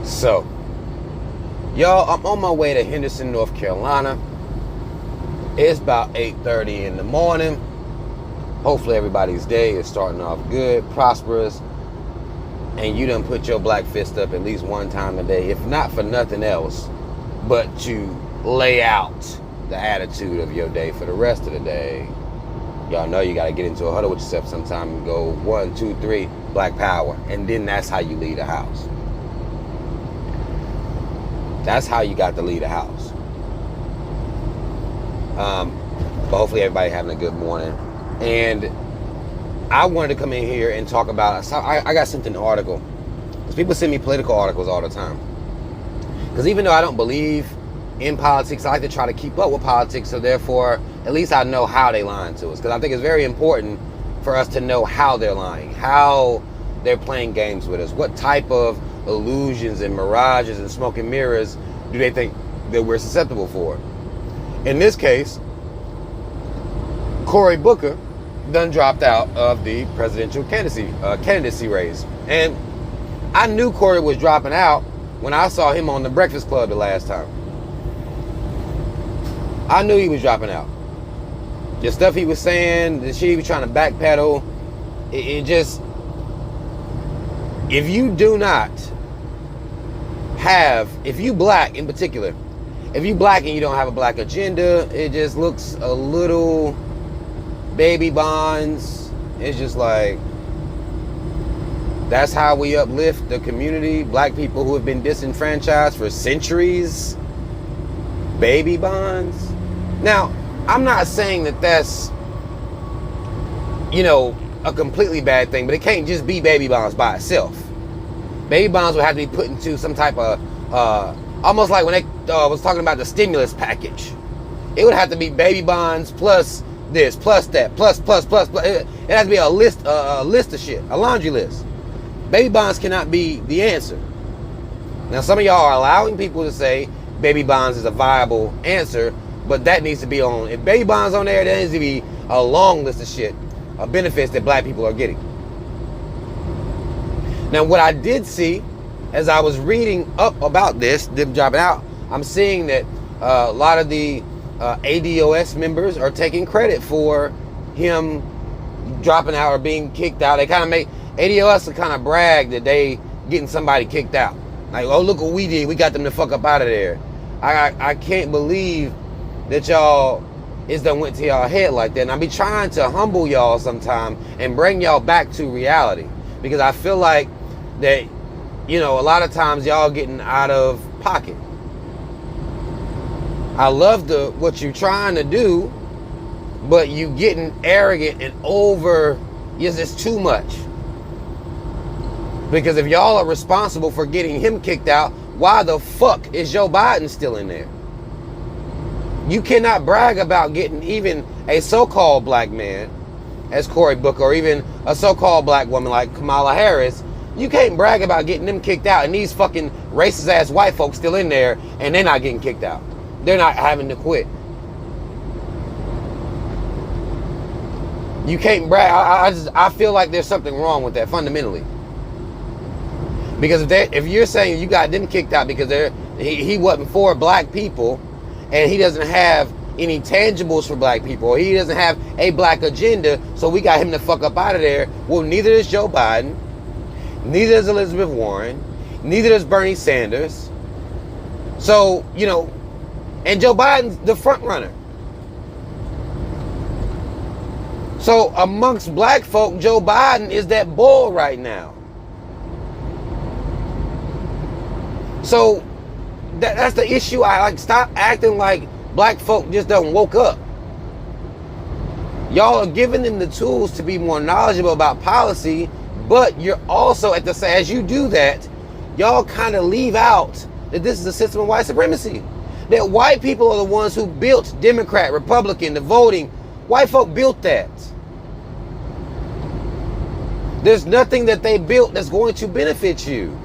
So, y'all, I'm on my way to Henderson, North Carolina. It's about 8:30 in the morning. Hopefully everybody's day is starting off good, prosperous, and you done put your black fist up at least one time a day, if not for nothing else, but to lay out the attitude of your day for the rest of the day. Y'all know you gotta get into a huddle with yourself sometime and go 1, 2, 3, black power, and then that's how you lead a house. That's how you got to lead a house. But hopefully everybody having a good morning. And I wanted to come in here and talk about, I got sent an article. Because people send me political articles all the time. Because even though I don't believe in politics, I like to try to keep up with politics, so therefore, at least I know how they lying to us. Because I think it's very important for us to know how they're lying, how they're playing games with us, what type of illusions and mirages and smoke and mirrors do they think that we're susceptible for. In this case, Cory Booker done dropped out of the presidential candidacy race. And I knew Cory was dropping out when I saw him on the Breakfast Club the last time. I knew he was dropping out. The stuff he was saying, the shit he was trying to backpedal, it just, if you do not have, if you black in particular, if you black and you don't have a black agenda, it just looks a little baby bonds. It's just like, that's how we uplift the community, black people who have been disenfranchised for centuries. Baby bonds. Now, I'm not saying that that's, you know, a completely bad thing, but it can't just be baby bonds by itself. Baby bonds would have to be put into some type of, almost like when they was talking about the stimulus package. It would have to be baby bonds plus this, plus that, plus. It has to be a list of shit, a laundry list. Baby bonds cannot be the answer. Now, some of y'all are allowing people to say baby bonds is a viable answer, but that needs to be on. If baby bonds on there needs to be a long list of shit, of benefits that black people are getting. Now, what I did see as I was reading up about this, them dropping out, I'm seeing that a lot of the ADOS members are taking credit for him dropping out or being kicked out. They kind of make ADOS to kind of brag that they getting somebody kicked out. Like, oh, look what we did. We got them the fuck up out of there. I can't believe that y'all is done went to y'all head like that. And I be trying to humble y'all sometime and bring y'all back to reality. Because I feel like that, you know, a lot of times y'all getting out of pocket. I love what you're trying to do, but you getting arrogant and over, yes, it's too much. Because if y'all are responsible for getting him kicked out, why the fuck is Joe Biden still in there? You cannot brag about getting even a so-called black man as Cory Booker, or even a so-called black woman like Kamala Harris. You can't brag about getting them kicked out and these fucking racist ass white folks still in there and they're not getting kicked out. They're not having to quit. You can't brag. I feel like there's something wrong with that fundamentally. Because if you're saying you got them kicked out because he wasn't for black people and he doesn't have any tangibles for black people, or he doesn't have a black agenda, so we got him the fuck up out of there. Well, neither is Joe Biden, neither is Elizabeth Warren, neither is Bernie Sanders. So, you know, and Joe Biden's the front runner. So amongst black folk, Joe Biden is that bull right now. So that's the issue. I like, stop acting like black folk just don't woke up. Y'all are giving them the tools to be more knowledgeable about policy, but you're also at the same, as you do that, y'all kind of leave out that this is a system of white supremacy. That white people are the ones who built Democrat, Republican, the voting. White folk built that. There's nothing that they built that's going to benefit you.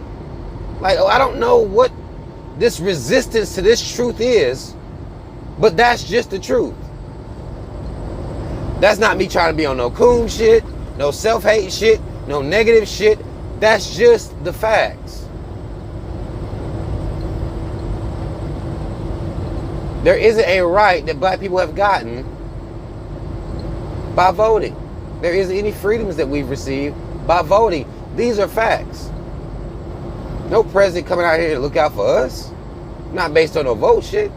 Like, I don't know what this resistance to this truth is, but that's just the truth. That's not me trying to be on no coon shit, no self-hate shit, no negative shit. That's just the facts. There isn't a right that black people have gotten by voting. There isn't any freedoms that we've received by voting. These are facts. No president coming out here to look out for us. Not based on no vote shit.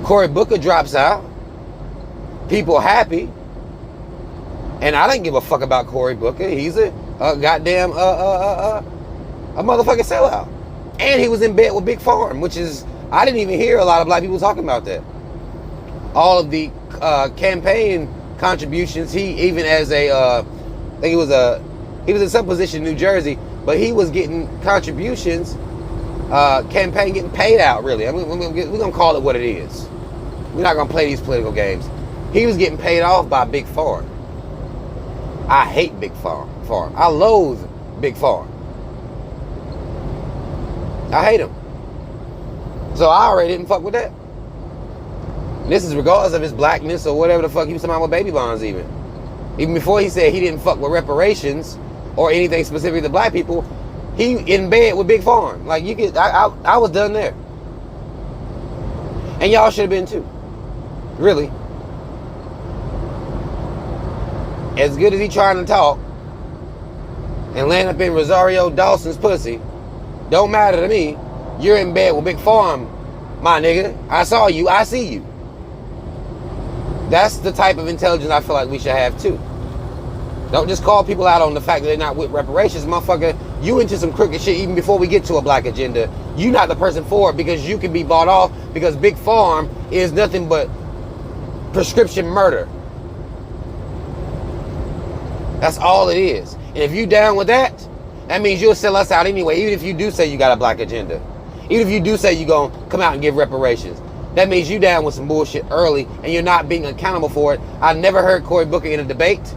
Cory Booker drops out. People happy. And I didn't give a fuck about Cory Booker. He's a goddamn a motherfucking sellout. And he was in bed with Big Farm, which is, I didn't even hear a lot of black people talking about that. All of the campaign contributions, he even as a, I think he was in some position in New Jersey, but he was getting contributions, campaign getting paid out, really. I mean, we're going to call it what it is. We're not going to play these political games. He was getting paid off by Big Farm. I hate Big Farm. I loathe Big Farm. I hate him. So I already didn't fuck with that. This is regardless of his blackness or whatever the fuck he was talking about with baby bonds even. Even before he said he didn't fuck with reparations or anything specific to black people, he in bed with Big Farm. Like, you could, I was done there. And y'all should have been too. Really. As good as he trying to talk and land up in Rosario Dawson's pussy, don't matter to me. You're in bed with Big Farm, my nigga. I saw you. I see you. That's the type of intelligence I feel like we should have too. Don't just call people out on the fact that they're not with reparations. Motherfucker, you into some crooked shit even before we get to a black agenda. You not the person for it because you can be bought off because Big Farm is nothing but prescription murder. That's all it is. And if you down with that, that means you'll sell us out anyway, even if you do say you got a black agenda. Even if you do say you're going to come out and give reparations. That means you down with some bullshit early and you're not being accountable for it. I never heard Cory Booker in a debate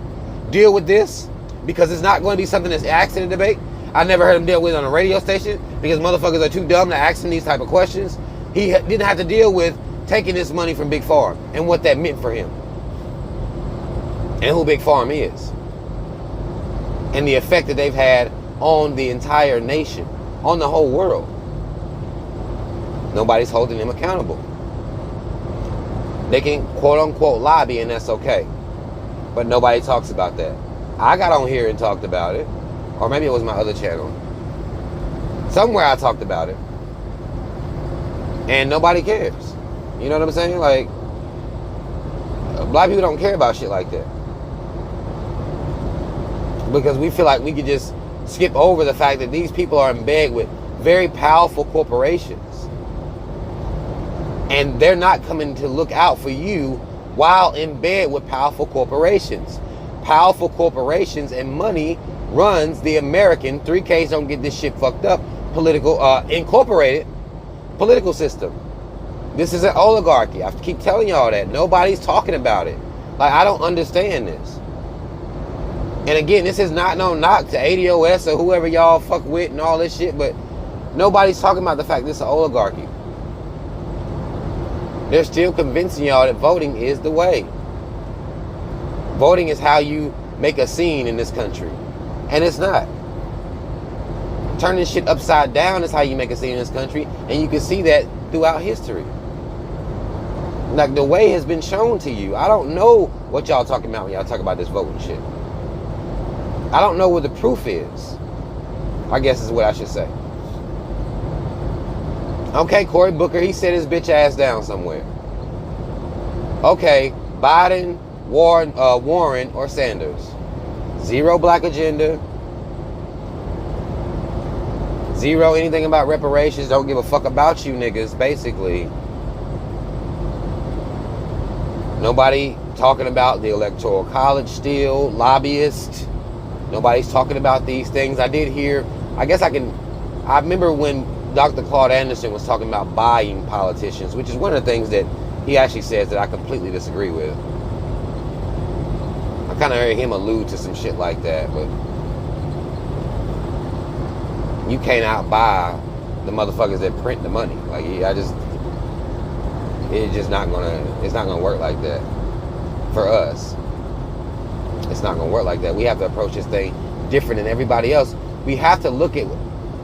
deal with this because it's not going to be something that's asked in a debate. I never heard him deal with it on a radio station because motherfuckers are too dumb to ask him these type of questions. He didn't have to deal with taking this money from Big Farm and what that meant for him. And who Big Farm is. And the effect that they've had on the entire nation, on the whole world. Nobody's holding them accountable. They can quote unquote lobby and that's okay. But nobody talks about that. I got on here and talked about it. Or maybe it was my other channel. Somewhere I talked about it. And nobody cares. You know what I'm saying? Like, black people don't care about shit like that. Because we feel like we could just skip over the fact that these people are in bed with very powerful corporations. And they're not coming to look out for you while in bed with powerful corporations. Powerful corporations and money runs the American, 3Ks don't get this shit fucked up, incorporated political system. This is an oligarchy. I have to keep telling y'all that. Nobody's talking about it. Like, I don't understand this. And again, this is not no knock to ADOS or whoever y'all fuck with and all this shit, but nobody's talking about the fact this is an oligarchy. They're still convincing y'all that voting is the way. Voting is how you make a scene in this country. And it's not. Turning shit upside down is how you make a scene in this country, and you can see that throughout history. Like, the way has been shown to you. I don't know what y'all talking about when y'all talk about this voting shit. I don't know where the proof is. I guess is what I should say. Okay, Cory Booker, he set his bitch ass down somewhere. Okay, Biden, Warren, or Sanders. Zero black agenda. Zero anything about reparations. Don't give a fuck about you niggas, basically. Nobody talking about the Electoral College still. Lobbyists. Nobody's talking about these things. I did hear, I remember when Dr. Claude Anderson was talking about buying politicians, which is one of the things that he actually says that I completely disagree with. I kind of heard him allude to some shit like that, but you can't outbuy the motherfuckers that print the money. Like, it's not gonna work like that for us. It's not going to work like that. We have to approach this thing different than everybody else. We have to look at,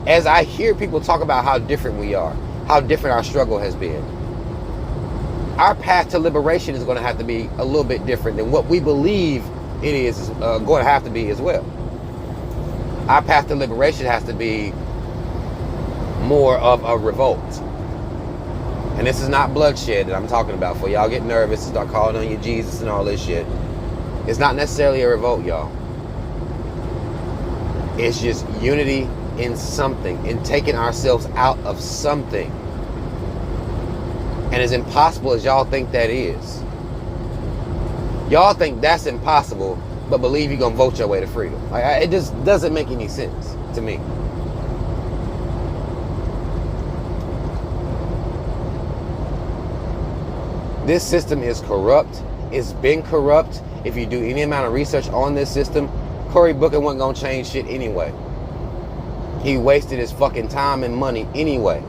as I hear people talk about how different we are, how different our struggle has been. our path to liberation is going to have to be a little bit different than what we believe it is going to have to be as well. Our path to liberation has to be more of a revolt. And this is not bloodshed that I'm talking about. For y'all get nervous and start calling on your Jesus and all this shit. It's not necessarily a revolt, y'all. It's just unity in something, in taking ourselves out of something. And as impossible as y'all think that is, y'all think that's impossible, but believe you're gonna vote your way to freedom. Like, it just doesn't make any sense to me. This system is corrupt. It's been corrupt. If you do any amount of research on this system, Cory Booker wasn't gonna change shit anyway. He wasted his fucking time and money anyway.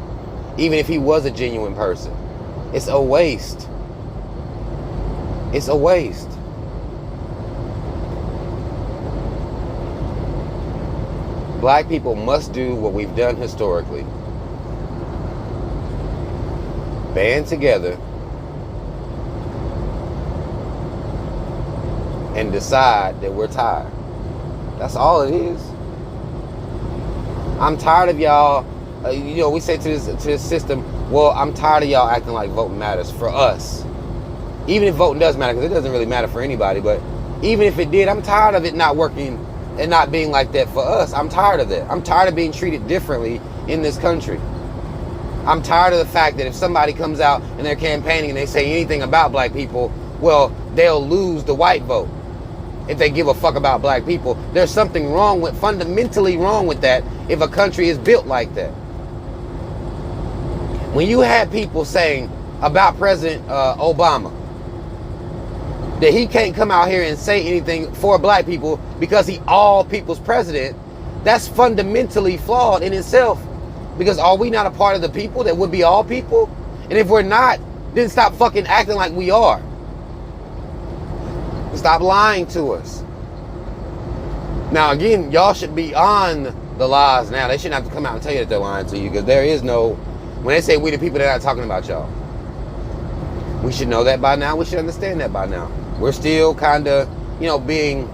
Even if he was a genuine person. It's a waste. It's a waste. Black people must do what we've done historically. Band together and decide that we're tired. That's all it is. I'm tired of y'all. We say to this system, well, I'm tired of y'all acting like voting matters for us. Even if voting does matter, because it doesn't really matter for anybody, but even if it did, I'm tired of it not working and not being like that for us. I'm tired of that. I'm tired of being treated differently in this country. I'm tired of the fact that if somebody comes out and they're campaigning and they say anything about black people, well, they'll lose the white vote. If they give a fuck about black people, there's something fundamentally wrong with that if a country is built like that. When you had people saying about President Obama that he can't come out here and say anything for black people because he all people's president, that's fundamentally flawed in itself. Because are we not a part of the people that would be all people? And if we're not, then stop fucking acting like we are. Stop lying to us. Now again, y'all should be on the lies now. They shouldn't have to come out and tell you that they're lying to you, because there is no, when they say we the people, they're not talking about y'all. We should know that by now. We should understand that by now. We're still kind of, being,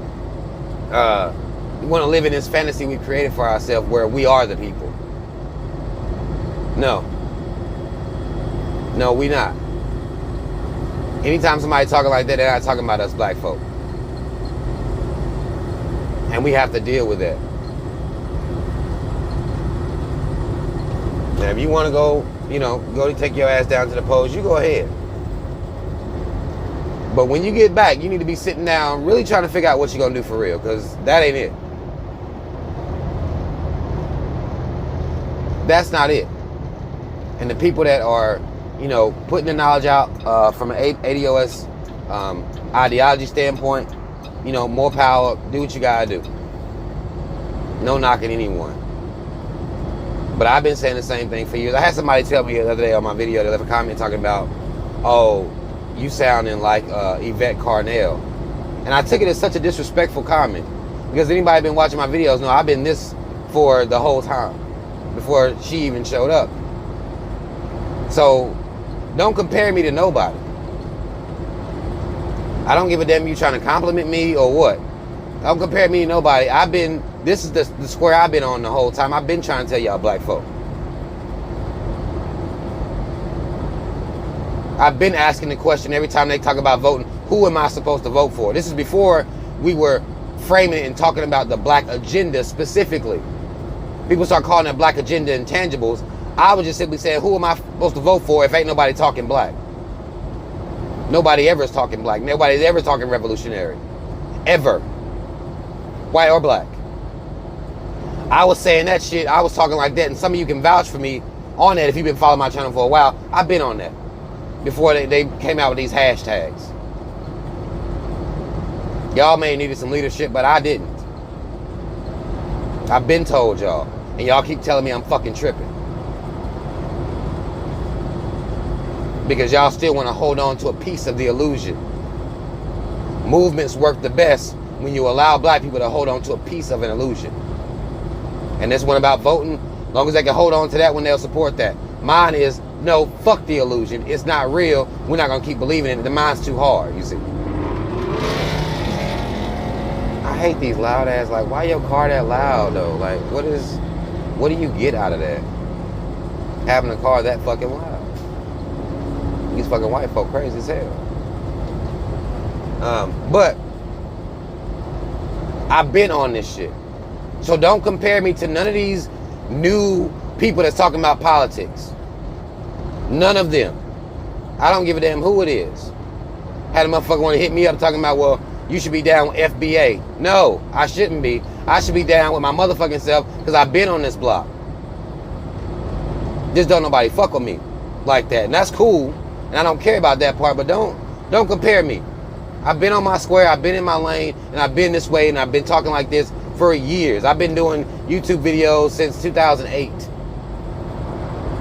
we want to live in this fantasy we've created for ourselves where we are the people. No, we not. Anytime somebody talking like that, they're not talking about us black folk. And we have to deal with that. Now, if you want to go, go to take your ass down to the polls, you go ahead. But when you get back, you need to be sitting down, really trying to figure out what you're going to do for real, because that ain't it. That's not it. And the people that are, putting the knowledge out from an ADOS ideology standpoint, more power, do what you gotta do. No knocking anyone. But I've been saying the same thing for years. I had somebody tell me the other day on my video, they left a comment talking about, oh, you sounding like Yvette Carnell. And I took it as such a disrespectful comment, because anybody been watching my videos know I've been this for the whole time, before she even showed up. So don't compare me to nobody. I don't give a damn you trying to compliment me or what. Don't compare me to nobody. This is the square I've been on the whole time. I've been trying to tell y'all black folk. I've been asking the question every time they talk about voting, who am I supposed to vote for? This is before we were framing it and talking about the black agenda specifically. People start calling it black agenda intangibles. I was just simply saying, who am I supposed to vote for if ain't nobody talking black? Nobody ever is talking black. Nobody's ever talking revolutionary. Ever. White or black. I was saying that shit. I was talking like that. And some of you can vouch for me on that if you've been following my channel for a while. I've been on that. Before they came out with these hashtags. Y'all may have needed some leadership, but I didn't. I've been told y'all. And y'all keep telling me I'm fucking tripping. Because y'all still want to hold on to a piece of the illusion. Movements work the best when you allow black people to hold on to a piece of an illusion. And this one about voting, as long as they can hold on to that one, they'll support that. Mine is no, fuck the illusion. It's not real. We're not gonna keep believing it. The mind's too hard, you see. I hate these loud ass, like, why your car that loud though? Like, what do you get out of that? Having a car that fucking loud. These fucking white folk crazy as hell. But I've been on this shit. So don't compare me to none of these new people that's talking about politics. None of them. I don't give a damn who it is. Had a motherfucker want to hit me up talking about, well, you should be down with FBA. No, I shouldn't be. I should be down with my motherfucking self because I've been on this block. Just don't nobody fuck with me like that. And that's cool. And I don't care about that part, but don't compare me. I've been on my square, I've been in my lane, and I've been this way, and I've been talking like this for years. I've been doing YouTube videos since 2008.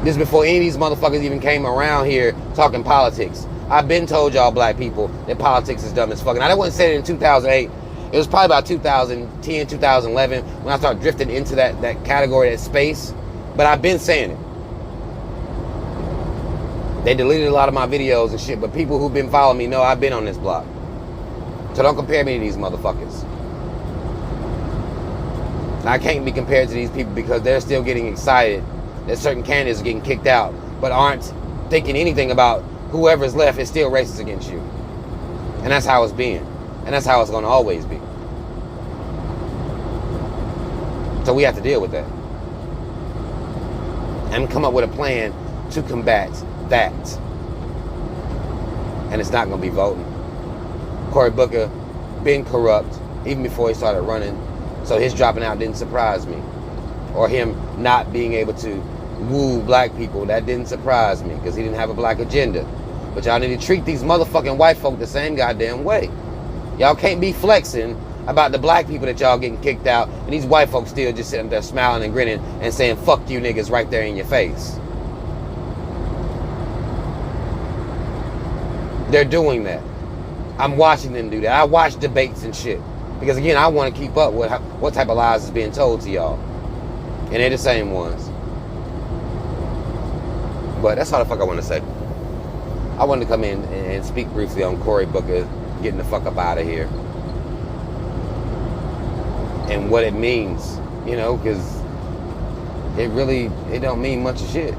This is before any of these motherfuckers even came around here talking politics. I've been told y'all black people that politics is dumb as fuck. And I wouldn't say it in 2008. It was probably about 2010, 2011 when I started drifting into that category, that space. But I've been saying it. They deleted a lot of my videos and shit, but people who've been following me know I've been on this block. So don't compare me to these motherfuckers. I can't be compared to these people because they're still getting excited that certain candidates are getting kicked out, but aren't thinking anything about whoever's left is still racist against you. And that's how it's been. And that's how it's going to always be. So we have to deal with that. And come up with a plan to combat that. And it's not going to be voting. Cory Booker been corrupt even before he started running. So his dropping out didn't surprise me. Or him not being able to woo black people, that didn't surprise me because he didn't have a black agenda. But y'all need to treat these motherfucking white folk the same goddamn way. Y'all can't be flexing about the black people that y'all getting kicked out and these white folks still just sitting there smiling and grinning and saying fuck you niggas right there in your face. They're doing that. I'm watching them do that. I watch debates and shit. Because again, I want to keep up with what type of lies is being told to y'all. And they're the same ones. But that's all the fuck I want to say. I wanted to come in and speak briefly on Cory Booker getting the fuck up out of here. And what it means, you know, because it don't mean much of shit.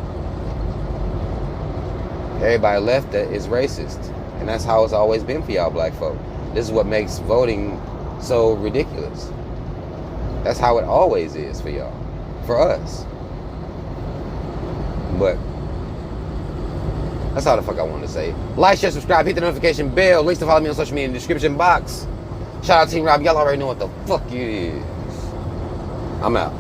Everybody left that is racist. And that's how it's always been for y'all black folk. This is what makes voting so ridiculous. That's how it always is for y'all. For us. But that's all the fuck I wanted to say. Like, share, subscribe, hit the notification bell. Links to follow me on social media in the description box. Shout out Team Rob. Y'all already know what the fuck it is. I'm out.